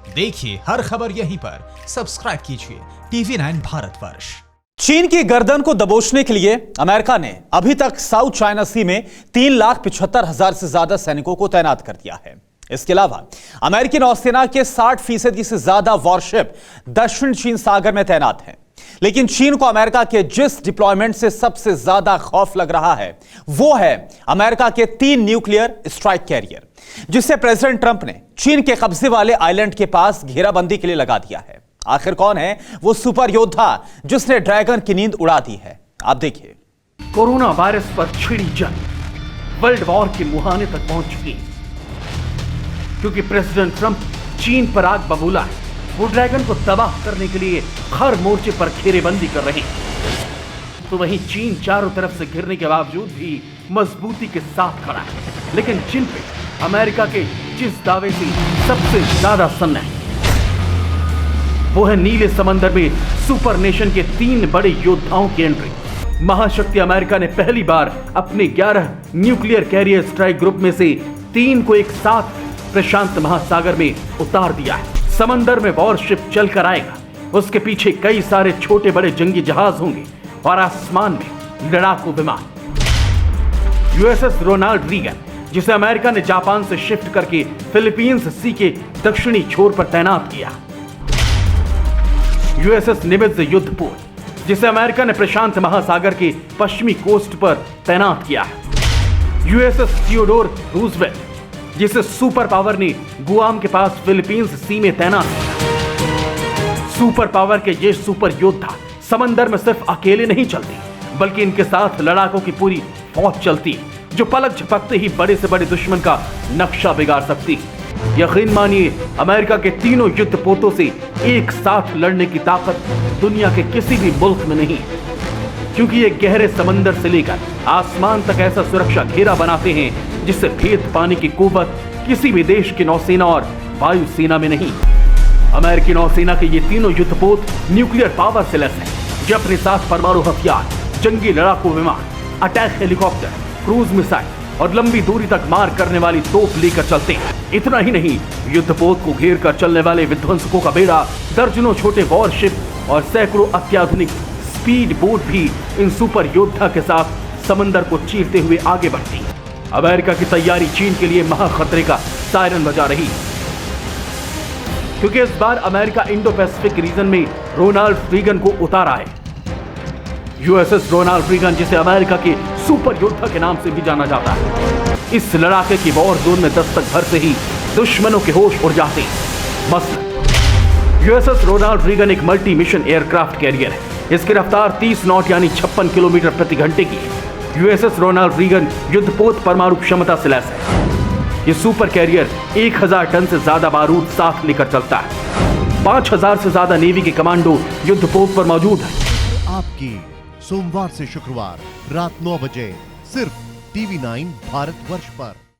देखिए हर खबर यहीं पर, सब्सक्राइब कीजिए TV9 भारतवर्ष। चीन की गर्दन को दबोचने के लिए अमेरिका ने अभी तक साउथ चाइना सी में 3,75,000 से ज्यादा सैनिकों को तैनात कर दिया है। इसके अलावा अमेरिकी नौसेना के 60% से ज्यादा वॉरशिप दक्षिण चीन सागर में तैनात हैं। लेकिन चीन को अमेरिका के जिस डिप्लॉयमेंट से सबसे ज्यादा खौफ लग रहा है वो है अमेरिका के 3 न्यूक्लियर स्ट्राइक कैरियर, जिसे प्रेसिडेंट ट्रंप ने चीन के कब्जे वाले आइलैंड के पास घेराबंदी के लिए लगा दिया है। आखिर कौन है वो सुपर योद्धा जिसने ड्रैगन की नींद उड़ा दी है, आप देखिए। कोरोना वायरस पर छिड़ी जंग वर्ल्ड वॉर के मुहाने तक पहुंच चुकी है, क्योंकि प्रेसिडेंट ट्रंप चीन पर आग बबूला है। वो ड्रैगन को तबाह करने के लिए हर मोर्चे पर घेरेबंदी कर रहे हैं। तो वहीं चीन चारों तरफ से घिरने के बावजूद भी मजबूती के साथ खड़ा है। लेकिन जिन पे अमेरिका के जिस दावे से सबसे ज्यादा सन्ना है वो है नीले समंदर में सुपर नेशन के 3 बड़े योद्धाओं की एंट्री। महाशक्ति अमेरिका ने पहली बार अपने 11 न्यूक्लियर कैरियर स्ट्राइक ग्रुप में से 3 को एक साथ प्रशांत महासागर में उतार दिया है। समंदर में वॉरशिप चलकर आएगा, उसके पीछे कई सारे छोटे बड़े जंगी जहाज होंगे और आसमान में लड़ाकू विमान। USS रोनाल्ड रीगन, जिसे अमेरिका ने जापान से शिफ्ट करके फिलीपींस सी के दक्षिणी छोर पर तैनात किया। USS निमित्ज युद्धपोत, जिसे अमेरिका ने प्रशांत महासागर के पश्चिमी कोस्ट पर तैनात किया है। USS थियोडोर रूजवेल्ट, जिसे सुपर पावर ने गुआम के पास फिलीपींस सी में तैनात किया। सुपर पावर के ये सुपर योद्धा समंदर में सिर्फ अकेले नहीं चलते, बल्कि इनके साथ लड़ाकों की पूरी फौज चलती है, जो पलक झपकते ही बड़े से बड़े दुश्मन का नक्शा बिगाड़ सकती है। यकीन मानिए, अमेरिका के तीनों युद्धपोतों से एक साथ लड़ने की ताकत दुनिया के किसी भी मुल्क में नहीं, क्योंकि ये गहरे समंदर से लेकर आसमान तक ऐसा सुरक्षा घेरा बनाते हैं जिससे भेद पाने की कुव्वत किसी भी देश की नौसेना और वायुसेना में नहीं। अमेरिकी नौसेना के ये तीनों युद्धपोत न्यूक्लियर पावर से लैस हैं, जो अपने साथ परमाणु हथियार, जंगी लड़ाकू विमान, अटैक हेलीकॉप्टर, क्रूज मिसाइल और लंबी दूरी तक मार करने वाली तोप लेकर चलते हैं। इतना ही नहीं, युद्धपोत को घेर कर चलने वाले विध्वंसकों का बेड़ा, दर्जनों छोटे वॉरशिप और सैकड़ों अत्याधुनिक स्पीड बोट भी इन सुपर योद्धा के साथ समंदर को चीरते हुए आगे बढ़ती है। अमेरिका की तैयारी चीन के लिए महा खतरे का सायरन बजा रही है, क्योंकि इस बार अमेरिका इंडो पैसिफिक रीजन में रोनाल्ड रीगन को उतारा है। USS रोनाल्ड रीगन, जिसे अमेरिका के सुपर योद्धा के नाम से भी जाना जाता है, इस लड़ाके की वॉर जोन में दस्तक भर से ही दुश्मनों के होश उड़ जाते हैं। मसलन USS रोनाल्ड रीगन एक मल्टी मिशन एयरक्राफ्ट कैरियर है। इसकी रफ्तार 30 नॉट यानी 56 किलोमीटर प्रति घंटे की है। USS रोनाल्ड रीगन युद्धपोत परमाणु क्षमता से लैस है। ये सुपर कैरियर 1000 टन से ज्यादा बारूद साथ लेकर चलता है। 5000 से ज्यादा नेवी के कमांडो युद्धपोत पर मौजूद है। आपकी सोमवार से शुक्रवार रात 9 बजे सिर्फ TV9 भारतवर्ष पर।